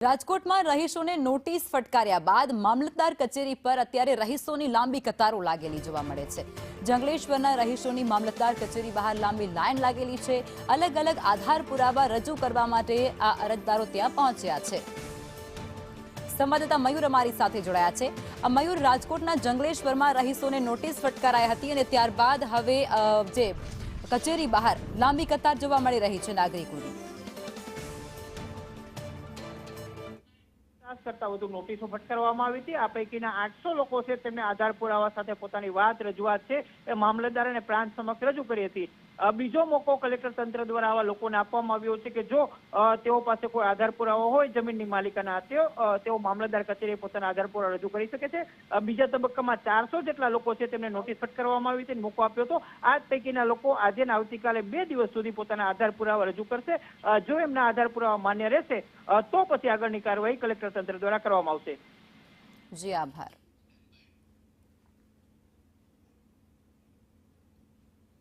રાજકોટમાં રહીશોને નોટિસ ફટકાર્યા બાદ મામલતદાર કચેરી પર અત્યારે રહીશોની લાંબી કતારો લાગેલી જોવા મળે છે। જંગલેશ્વરના રહીશોની મામલતદાર કચેરી બહાર લાંબી લાઈન લાગેલી છે। અલગ અલગ આધાર પુરાવા રજૂ કરવા માટે આ અરજદારો ત્યાં પહોંચ્યા છે। સંવાદદાતા મયુર અમારી સાથે જોડાયા છે। મયુર, રાજકોટના જંગલેશ્વરમાં રહીશોને નોટિસ ફટકારાઈ હતી અને ત્યારબાદ હવે જે કચેરી બહાર લાંબી કતાર જોવા મળી રહી છે નાગરિકોની। કરતા વધુ નોટિસો ફટકારવામાં આવી હતી। આ પૈકીના 800 લોકો છે તેમને આધાર પુરાવા સાથે પોતાની વાત રજૂઆત છે એ મામલતદાર અને પ્રાંત સમક્ષ રજૂ કરી હતી। બીજો મોકો કલેક્ટર તંત્ર દ્વારા આવા લોકોને આપવામાં આવ્યો છે કે જો તેઓ પાસે કોઈ આધાર પુરાવો હોય જમીનની માલિકાના તેઓ મામલતદાર કચેરીએ પોતાના આધાર પુરાવા રજૂ કરી શકે છે। બીજા તબક્કામાં 400 જેટલા લોકો છે તેમને નોટિસ ફટકારવામાં આવી હતી, મોકો આપ્યો હતો। આ પૈકીના લોકો આજે ને આવતીકાલે 2 દિવસ સુધી પોતાના આધાર પુરાવા રજૂ કરશે। જો એમના આધાર પુરાવા માન્ય રહેશે તો પછી આગળની કાર્યવાહી કલેક્ટર તંત્ર દ્વારા કરવામાં આવશે। જી, આભાર।